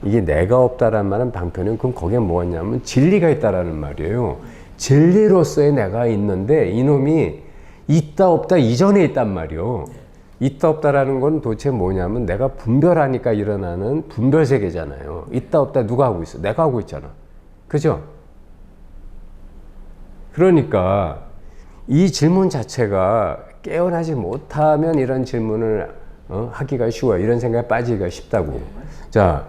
이게 내가 없다라는 말은 방편이면 그럼 거기에 뭐였냐면 진리가 있다라는 말이에요. 진리로서의 내가 있는데 이놈이 있다 없다 이전에 있단 말이요. 있다 없다라는 건 도대체 뭐냐면 내가 분별하니까 일어나는 분별 세계잖아요. 있다 없다 누가 하고 있어? 내가 하고 있잖아. 그죠? 그러니까 이 질문 자체가 깨어나지 못하면 이런 질문을 하기가 쉬워요. 이런 생각에 빠지기가 쉽다고. 자,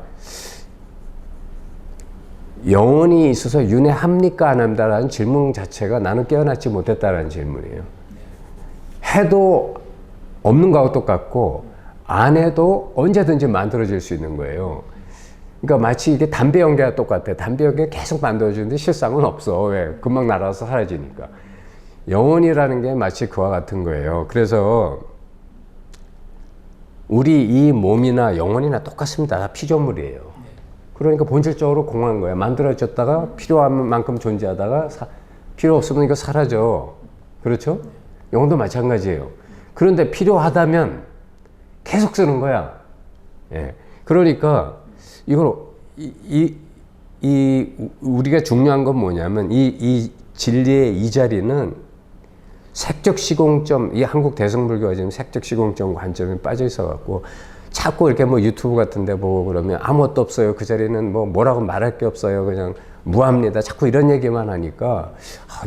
영혼이 있어서 윤회합니까 안 합니다라는 질문 자체가 나는 깨어나지 못했다라는 질문이에요. 해도 없는 거하고 똑같고 안 해도 언제든지 만들어질 수 있는 거예요. 그러니까 마치 이게 담배 연기와 똑같아. 담배 연기 계속 만들어지는데 실상은 없어. 왜? 금방 날아서 사라지니까. 영혼이라는 게 마치 그와 같은 거예요. 그래서 우리 이 몸이나 영혼이나 똑같습니다. 다 피조물이에요. 그러니까 본질적으로 공한 거예요. 만들어졌다가 필요한 만큼 존재하다가 필요 없으면 이거 사라져. 그렇죠? 영혼도 마찬가지예요. 그런데 필요하다면 계속 쓰는 거야. 예. 그러니까 이걸 우리가 중요한 건 뭐냐면 이 진리의 이 자리는 색적 시공점, 이 한국 대승불교가 지금 색적 시공점 관점에 빠져 있어 갖고 자꾸 이렇게 뭐 유튜브 같은 데 보고 그러면 아무것도 없어요. 그 자리는 뭐라고 말할 게 없어요. 그냥 무합니다. 자꾸 이런 얘기만 하니까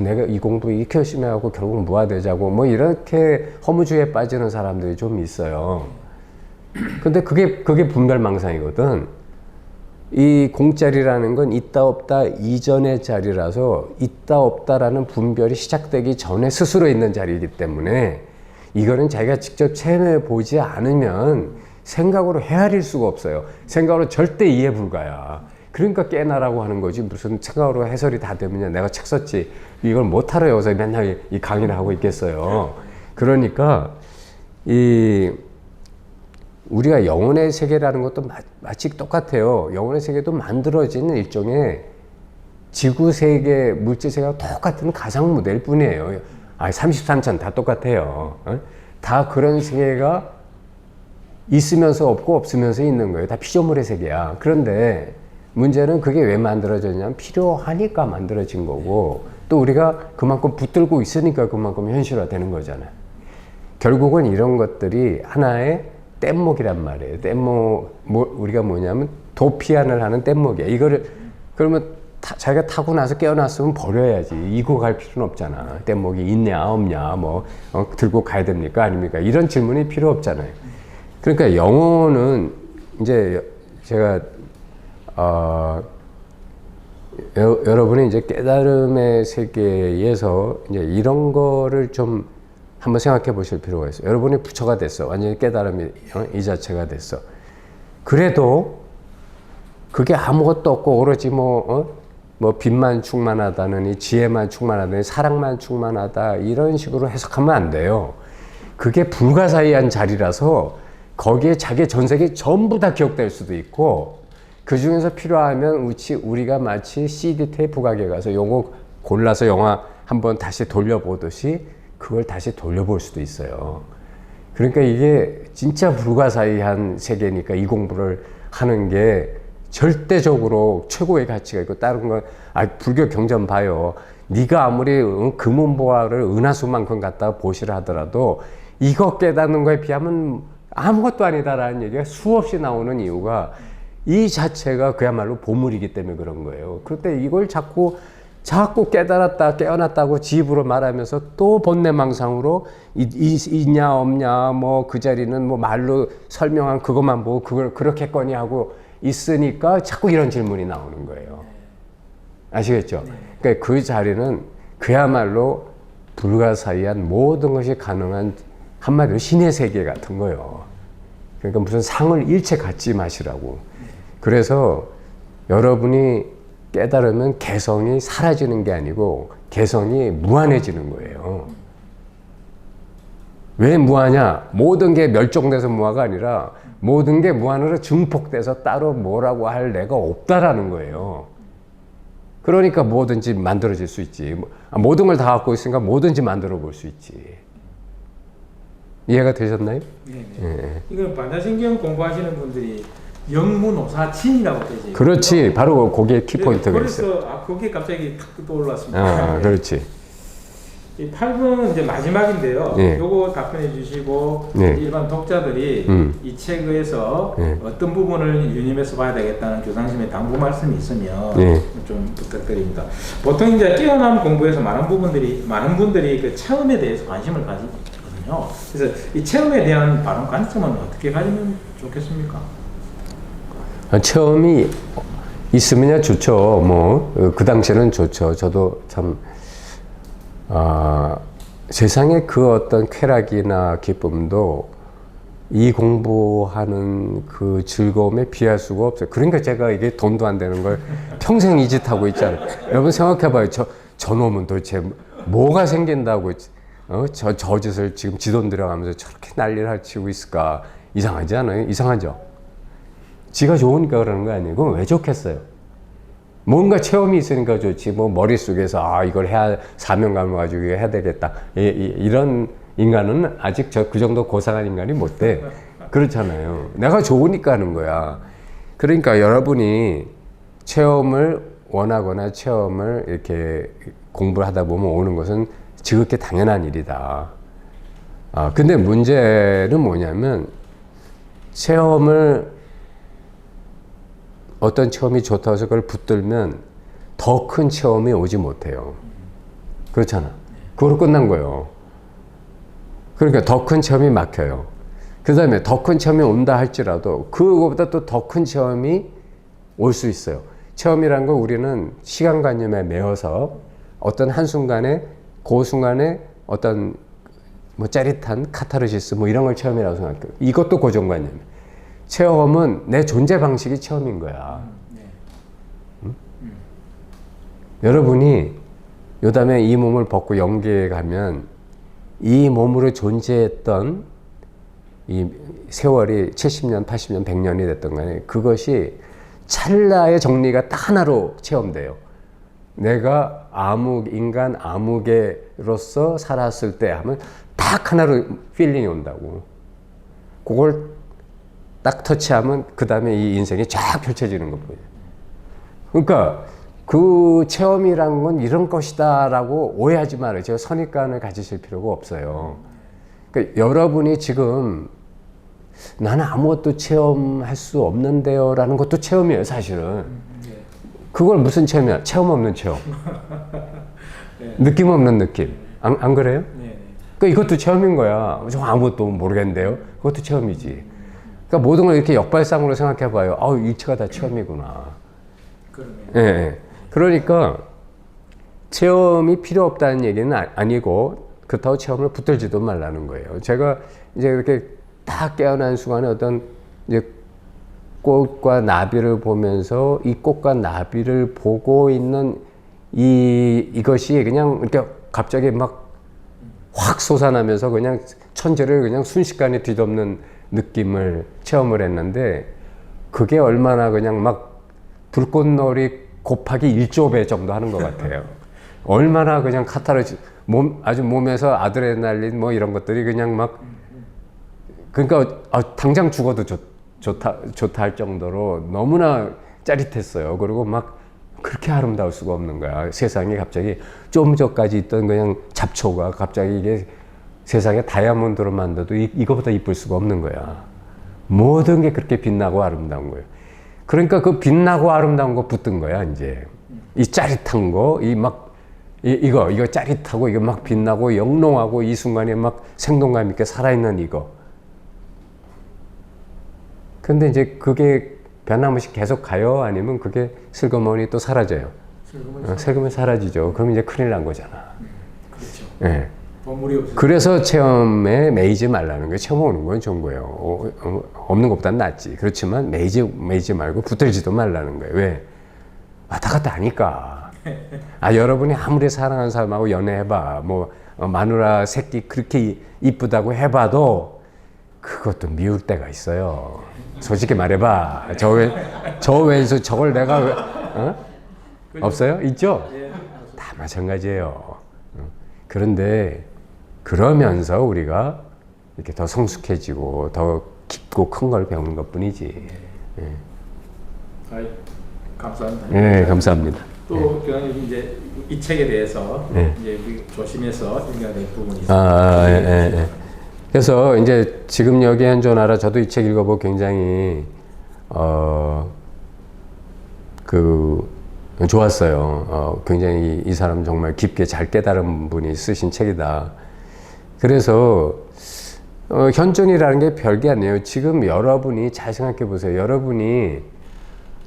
내가 이 공부 이렇게 열심히 하고 결국 무화되자고 뭐 이렇게 허무주의에 빠지는 사람들이 좀 있어요. 근데 그게 분별망상이거든. 이 공짜리라는 건 있다 없다 이전의 자리라서 있다 없다라는 분별이 시작되기 전에 스스로 있는 자리이기 때문에 이거는 자기가 직접 체험해 보지 않으면 생각으로 헤아릴 수가 없어요. 생각으로 절대 이해 불가야. 그러니까 깨나라고 하는 거지. 무슨 책으로 해설이 다 되면요. 내가 책 썼지. 이걸 못하러 여기서 맨날 이 강의를 하고 있겠어요. 그러니까 우리가 영혼의 세계라는 것도 마치 똑같아요. 영혼의 세계도 만들어진 일종의 지구 세계, 물질 세계와 똑같은 가상 모델 뿐이에요. 33천 다 똑같아요. 다 그런 세계가 있으면서 없고 없으면서 있는 거예요. 다 피조물의 세계야. 그런데 문제는 그게 왜 만들어졌냐면 필요하니까 만들어진 거고, 또 우리가 그만큼 붙들고 있으니까 그만큼 현실화되는 거잖아요. 결국은 이런 것들이 하나의 뗏목이란 말이에요. 뗏목, 우리가 뭐냐면 도피안을 하는 뗏목이야. 이거를 그러면 자기가 타고 나서 깨어났으면 버려야지. 이고 갈 필요는 없잖아. 뗏목이 있냐 없냐 들고 가야 됩니까 아닙니까? 이런 질문이 필요 없잖아요. 그러니까 영혼은 이제 제가 여러분이 이제 깨달음의 세계에서 이제 이런 거를 좀 한번 생각해 보실 필요가 있어요. 여러분이 부처가 됐어. 완전히 깨달음이 이 자체가 됐어. 그래도 그게 아무것도 없고 오로지 뭐 빛만 충만하다느니 지혜만 충만하다느니 사랑만 충만하다 이런 식으로 해석하면 안 돼요. 그게 불가사의한 자리라서 거기에 자기의 전세계 전부 다 기억될 수도 있고, 그 중에서 필요하면 우리가 마치 CD 테이프 가게 가서 요거 골라서 영화 한번 다시 돌려보듯이 그걸 다시 돌려볼 수도 있어요. 그러니까 이게 진짜 불가사의한 세계니까 이 공부를 하는 게 절대적으로 최고의 가치가 있고, 다른 건 불교 경전 봐요. 네가 아무리 금은보화를 은하수만큼 갖다가 보시라 하더라도 이거 깨닫는 거에 비하면 아무것도 아니다라는 얘기가 수없이 나오는 이유가 이 자체가 그야말로 보물이기 때문에 그런 거예요. 그런데 이걸 자꾸 깨달았다 깨어났다고 지입으로 말하면서 또 본내망상으로 있냐 없냐 그 자리는 말로 설명한 그것만 보고 그걸 그렇겠거니 하고 있으니까 자꾸 이런 질문이 나오는 거예요. 아시겠죠? 그러니까 그 자리는 그야말로 불가사의한 모든 것이 가능한 한마디로 신의 세계 같은 거예요. 그러니까 무슨 상을 일체 갖지 마시라고. 그래서 여러분이 깨달으면 개성이 사라지는 게 아니고 개성이 무한해지는 거예요. 왜 무하냐? 모든 게 멸종돼서 무하가 아니라 모든 게 무한으로 증폭돼서 따로 뭐라고 할 내가 없다라는 거예요. 그러니까 뭐든지 만들어질 수 있지. 모든 걸 다 갖고 있으니까 뭐든지 만들어 볼 수 있지. 이해가 되셨나요? 네. 네. 이건 반야신경 공부하시는 분들이 영무노사친이라고 되죠. 그렇지. 바로 거기에 키포인트가 있어요. 그래서 그게 갑자기 탁 떠올랐습니다. 그렇지. 이 8분 이제 마지막인데요. 네. 요거 답변해 주시고 네. 일반 독자들이 이 책에서 어떤 부분을 유념해서 봐야 되겠다는 교장님의 당부 말씀이 있으면 좀 부탁드립니다. 보통 이제 깨어남 공부에서 많은 분들이 그 체험에 대해서 관심을 가지거든요. 그래서 이 체험에 대한 바른 관점은 어떻게 가지면 좋겠습니까? 체험이 있으면 좋죠. 그 당시에는 좋죠. 저도 참 세상에 그 어떤 쾌락이나 기쁨도 이 공부하는 그 즐거움에 비할 수가 없어요. 그러니까 제가 이게 돈도 안 되는 걸 평생 이 짓 하고 있잖아요. 여러분 생각해봐요. 저놈은 도대체 뭐가 생긴다고 저 짓을 지금 지 돈 들여가면서 저렇게 난리를 치고 있을까? 이상하지 않아요? 이상하죠? 지가 좋으니까 그러는 거 아니고 왜 좋겠어요? 뭔가 체험이 있으니까 좋지. 머릿속에서 이걸 해야 사명감을 가지고 해야 되겠다. 이런 인간은 아직 그 정도 고상한 인간이 못 돼. 그렇잖아요. 내가 좋으니까 하는 거야. 그러니까 여러분이 체험을 원하거나 체험을 이렇게 공부를 하다 보면 오는 것은 지극히 당연한 일이다. 근데 문제는 뭐냐면 어떤 체험이 좋다고 해서 그걸 붙들면 더 큰 체험이 오지 못해요. 그렇잖아. 그걸로 끝난 거예요. 그러니까 더 큰 체험이 막혀요. 그 다음에 더 큰 체험이 온다 할지라도 그거보다 또 더 큰 체험이 올 수 있어요. 체험이란 건 우리는 시간관념에 매여서 어떤 한순간에 그 순간에 어떤 짜릿한 카타르시스 이런 걸 체험이라고 생각해요. 이것도 고정관념이에요. 체험은 내 존재 방식이 체험인 거야. 여러분이 요담에 이 몸을 벗고 영계에 가면 이 몸으로 존재했던 이 세월이 70년, 80년, 100년이 됐던 간에 그것이 찰나의 정리가 딱 하나로 체험돼요. 내가 인간 아무개로서 살았을 때 하면 딱 하나로 필링이 온다고. 그걸 딱 터치하면 그 다음에 이 인생이 쫙 펼쳐지는 거 보여요. 그러니까 그 체험이란 건 이런 것이다 라고 오해하지 말아요. 제가 선입관을 가지실 필요가 없어요. 그러니까 여러분이 지금 나는 아무것도 체험할 수 없는데요 라는 것도 체험이에요, 사실은. 그걸 무슨 체험이야? 체험 없는 체험. 느낌 없는 느낌. 안 그래요? 그러니까 이것도 체험인 거야. 저 아무것도 모르겠는데요. 그것도 체험이지. 그러니까 모든 걸 이렇게 역발상으로 생각해 봐요. 일체가 다 체험이구나. 예, 예. 그러니까 체험이 필요 없다는 얘기는 아니고 그렇다고 체험을 붙들지도 말라는 거예요. 제가 이제 이렇게 딱 깨어난 순간에 어떤 이제 꽃과 나비를 보면서 이 꽃과 나비를 보고 있는 이것이 그냥 이렇게 갑자기 막 확 솟아나면서 그냥 천지를 그냥 순식간에 뒤덮는 느낌을 체험을 했는데 그게 얼마나 그냥 막 불꽃놀이 곱하기 1조 배 정도 하는 것 같아요. 얼마나 그냥 아주 몸에서 아드레날린 뭐 이런 것들이 그냥 막 그러니까 당장 죽어도 좋다 할 정도로 너무나 짜릿했어요. 그리고 막 그렇게 아름다울 수가 없는 거야. 세상에 갑자기 좀 전까지 있던 그냥 잡초가 갑자기 이게 세상에 다이아몬드로 만들어도 이거보다 이쁠 수가 없는 거야. 모든 게 그렇게 빛나고 아름다운 거예요. 그러니까 그 빛나고 아름다운 거 붙든 거야, 이제. 이 짜릿한 거, 이거 짜릿하고, 이거 막 빛나고, 영롱하고, 이 순간에 막 생동감 있게 살아있는 이거. 근데 이제 그게 변함없이 계속 가요? 아니면 그게 슬그머니 또 사라져요? 슬그머니 사라지죠. 그럼 이제 큰일 난 거잖아. 그렇죠. 예. 보물이 없어서. 그래서 체험에 매이지 말라는 거예요. 체험 오는 건 좋은 거예요. 없는 것보단 낫지. 그렇지만 매이지 말고 붙들지도 말라는 거예요. 왜? 왔다 갔다 하니까. 여러분이 아무리 사랑하는 사람하고 연애해봐. 마누라 새끼 그렇게 이쁘다고 해봐도 그것도 미울 때가 있어요. 솔직히 말해봐. 저 왼수 저걸 내가 없어요? 있죠? 다 마찬가지예요. 그런데 그러면서 우리가 이렇게 더 성숙해지고 더 깊고 큰 걸 배우는 것뿐이지. 감사합니다. 네, 감사합니다. 또 이제 이 책에 대해서 이제 조심해서 읽어야 될 부분이 있습니다. 그래서 이제 지금 여기 현존하라 저도 이 책 읽어보고 굉장히 좋았어요. 굉장히 이 사람 정말 깊게 잘 깨달은 분이 쓰신 책이다. 그래서 현존이라는 게 별게 아니에요. 지금 여러분이 잘 생각해 보세요. 여러분이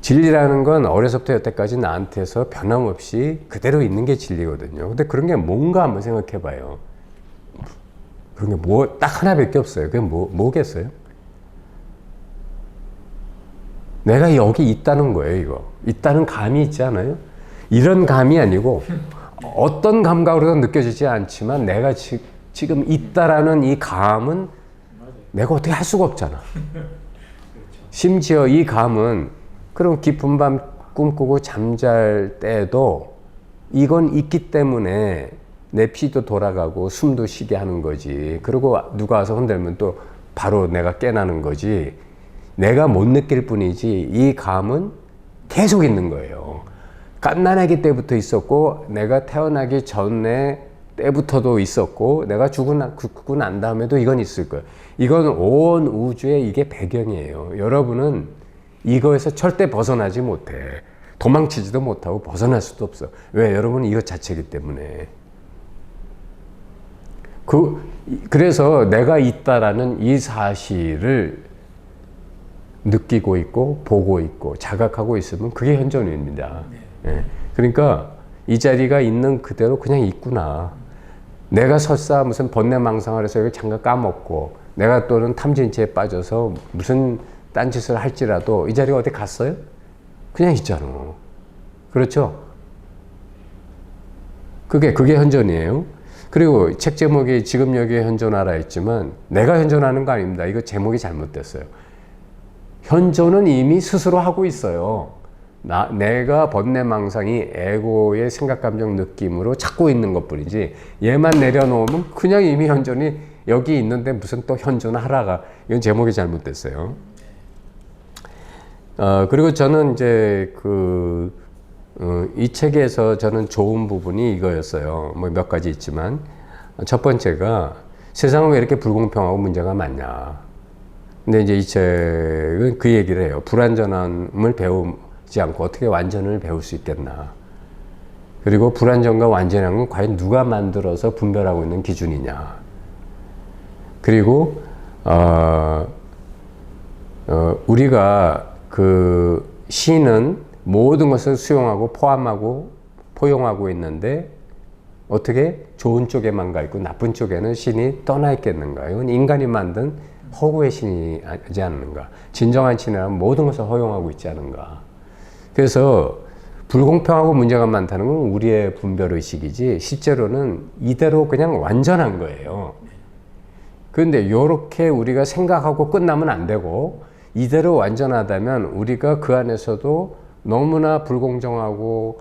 진리라는 건 어려서부터 여태까지 나한테서 변함없이 그대로 있는 게 진리거든요. 근데 그런 게 뭔가 한번 생각해 봐요. 그런 게 딱 하나밖에 없어요. 그게 뭐겠어요? 내가 여기 있다는 거예요, 이거. 있다는 감이 있지 않아요? 이런 감이 아니고 어떤 감각으로도 느껴지지 않지만 내가 지금 있다라는 이 감은 내가 어떻게 할 수가 없잖아. 심지어 이 감은 그럼 깊은 밤 꿈꾸고 잠잘 때도 이건 있기 때문에 내 피도 돌아가고 숨도 쉬게 하는 거지. 그리고 누가 와서 흔들면 또 바로 내가 깨나는 거지. 내가 못 느낄 뿐이지 이 감은 계속 있는 거예요. 갓난아기 때부터 있었고 내가 태어나기 전에 때부터도 있었고 내가 죽고 난 다음에도 이건 있을 거예요. 이건 온 우주의 이게 배경이에요. 여러분은 이거에서 절대 벗어나지 못해. 도망치지도 못하고 벗어날 수도 없어. 왜? 여러분은 이것 자체이기 때문에. 그래서 내가 있다라는 이 사실을 느끼고 있고 보고 있고 자각하고 있으면 그게 현존입니다. 예. 그러니까 이 자리가 있는 그대로 그냥 있구나. 내가 설사 무슨 번뇌망상을 해서 이걸 잠깐 까먹고 내가 또는 탐진치에 빠져서 무슨 딴짓을 할지라도 이 자리가 어디 갔어요? 그냥 있잖아. 그렇죠? 그게 현존이에요. 그리고 책 제목이 지금 여기에 현존하라 했지만 내가 현존하는 거 아닙니다. 이거 제목이 잘못됐어요. 현존은 이미 스스로 하고 있어요. 내가 번뇌망상이 에고의 생각, 감정, 느낌으로 찾고 있는 것 뿐이지 얘만 내려놓으면 그냥 이미 현존이 여기 있는데 무슨 또 현존하라가 이건 제목이 잘못됐어요. 그리고 저는 이제 이 책에서 저는 좋은 부분이 이거였어요. 뭐 몇 가지 있지만 첫 번째가 세상은 왜 이렇게 불공평하고 문제가 많냐. 근데 이제 이 책은 그 얘기를 해요. 불완전함을 배우지 않고 어떻게 완전을 배울 수 있겠나. 그리고 불완전과 완전함은 과연 누가 만들어서 분별하고 있는 기준이냐. 그리고 우리가 그 신은 모든 것을 수용하고 포함하고 포용하고 있는데 어떻게 좋은 쪽에만 가 있고 나쁜 쪽에는 신이 떠나 있겠는가. 이건 인간이 만든 허구의 신이지 않는가. 진정한 신이라면 모든 것을 허용하고 있지 않은가. 그래서 불공평하고 문제가 많다는 건 우리의 분별의식이지 실제로는 이대로 그냥 완전한 거예요. 그런데 이렇게 우리가 생각하고 끝나면 안 되고 이대로 완전하다면 우리가 그 안에서도 너무나 불공정하고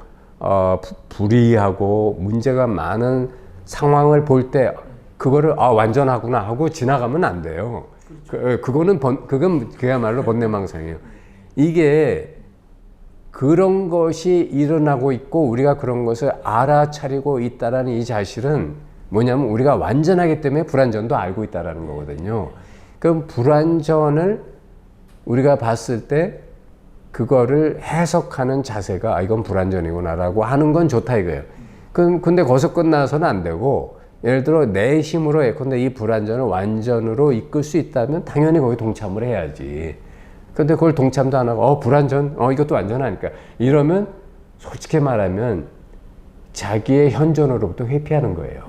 불이하고 문제가 많은 상황을 볼 때 그거를 완전하구나 하고 지나가면 안 돼요. 그건 그야말로 번뇌망상이에요. 이게 그런 것이 일어나고 있고 우리가 그런 것을 알아차리고 있다라는 이 사실은 뭐냐면 우리가 완전하기 때문에 불완전도 알고 있다라는 거거든요. 그럼 불완전을 우리가 봤을 때 그거를 해석하는 자세가 이건 불완전이구나라고 하는 건 좋다 이거예요. 근데 거기서 끝나서는 안 되고 예를 들어 내 힘으로 예컨대 이 불완전을 완전으로 이끌 수 있다면 당연히 거기 동참을 해야지. 근데 그걸 동참도 안 하고 불완전 이것도 완전하니까 이러면 솔직히 말하면 자기의 현존으로부터 회피하는 거예요.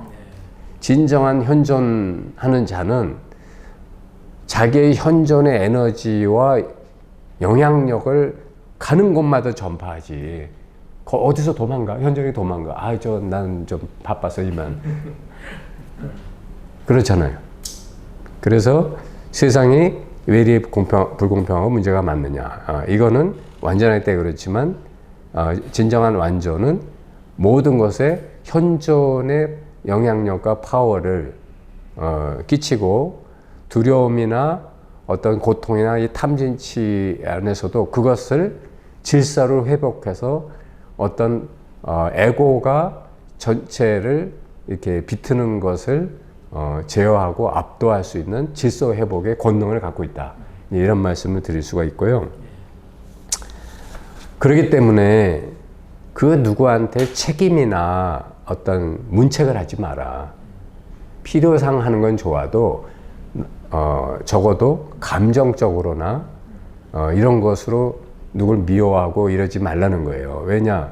진정한 현존하는 자는 자기의 현존의 에너지와 영향력을 가는 곳마다 전파하지. 어디서 도망가? 현존이 도망가. 난 좀 바빠서 이만. 그렇잖아요. 그래서 세상이 왜 이리 불공평하고 문제가 많느냐. 이거는 완전할 때 그렇지만 진정한 완전은 모든 것에 현존의 영향력과 파워를 끼치고 두려움이나 어떤 고통이나 이 탐진치 안에서도 그것을 질서를 회복해서 어떤 에고가 전체를 이렇게 비트는 것을 제어하고 압도할 수 있는 질서 회복의 권능을 갖고 있다. 이런 말씀을 드릴 수가 있고요. 그렇기 때문에 그 누구한테 책임이나 어떤 문책을 하지 마라. 필요상 하는 건 좋아도 적어도 감정적으로나 이런 것으로 누굴 미워하고 이러지 말라는 거예요. 왜냐?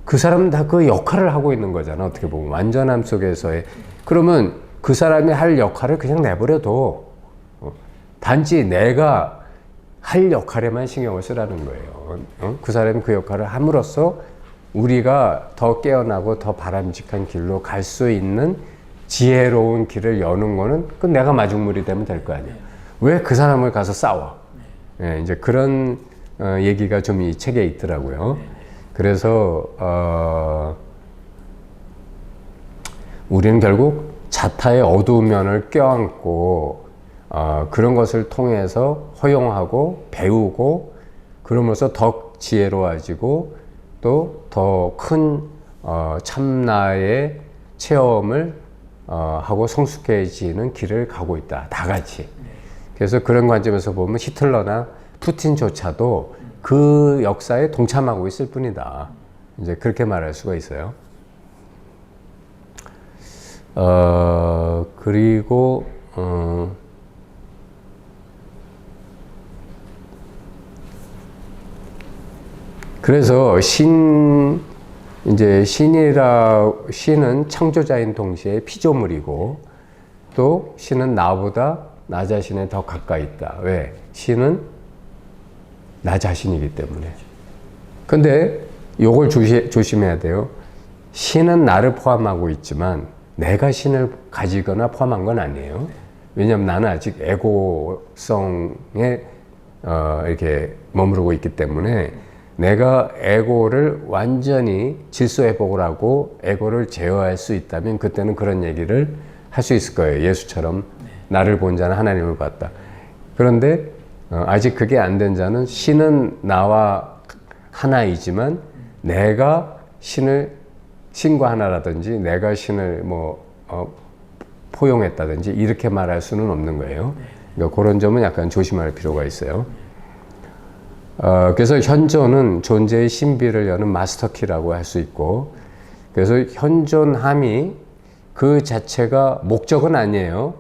그 사람은 다 그 역할을 하고 있는 거잖아. 어떻게 보면 완전함 속에서의. 그러면 그 사람이 할 역할을 그냥 내버려둬. 단지 내가 할 역할에만 신경을 쓰라는 거예요. 그 사람이 그 역할을 함으로써 우리가 더 깨어나고 더 바람직한 길로 갈 수 있는 지혜로운 길을 여는 거는 그 내가 마중물이 되면 될 거 아니야. 왜 그 사람을 가서 싸워? 예, 이제 그런 얘기가 좀 이 책에 있더라고요. 그래서 우리는 결국 자타의 어두운 면을 껴안고 그런 것을 통해서 허용하고 배우고 그러면서 더 지혜로워지고 또 더 큰 참나의 체험을 하고 성숙해지는 길을 가고 있다. 다 같이. 그래서 그런 관점에서 보면 히틀러나 푸틴조차도 그 역사에 동참하고 있을 뿐이다. 이제 그렇게 말할 수가 있어요. 그리고 그래서 신은 창조자인 동시에 피조물이고 또 신은 나보다 나 자신에 더 가까이 있다. 왜? 신은 나 자신이기 때문에. 근데 요걸 조심해야 돼요. 신은 나를 포함하고 있지만 내가 신을 가지거나 포함한 건 아니에요. 왜냐하면 나는 아직 에고성에 이렇게 머무르고 있기 때문에 내가 에고를 완전히 질서 회복을 하고 에고를 제어할 수 있다면 그때는 그런 얘기를 할 수 있을 거예요. 예수처럼 나를 본 자는 하나님을 봤다. 그런데 아직 그게 안 된 자는 신은 나와 하나이지만 내가 신과 하나라든지 내가 신을 포용했다든지 이렇게 말할 수는 없는 거예요. 그러니까 그런 점은 약간 조심할 필요가 있어요. 그래서 현존은 존재의 신비를 여는 마스터키라고 할 수 있고, 그래서 현존함이 그 자체가 목적은 아니에요.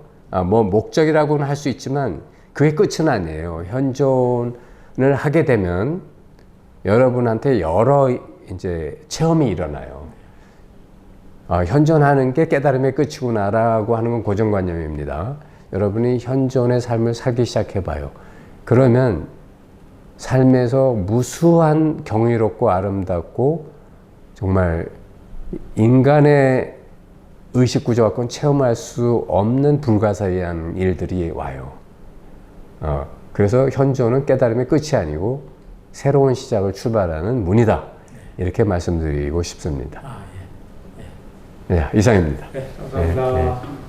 목적이라고는 할 수 있지만 그게 끝은 아니에요. 현존을 하게 되면 여러분한테 여러 이제 체험이 일어나요. 현존하는 게 깨달음의 끝이구나라고 하는 건 고정관념입니다. 여러분이 현존의 삶을 살기 시작해봐요. 그러면 삶에서 무수한 경이롭고 아름답고 정말 인간의 의식구조 갖고는 체험할 수 없는 불가사의한 일들이 와요. 그래서 현존은 깨달음의 끝이 아니고 새로운 시작을 출발하는 문이다. 이렇게 말씀드리고 싶습니다. 예. 네, 이상입니다. 네, 감사합니다. 네, 네.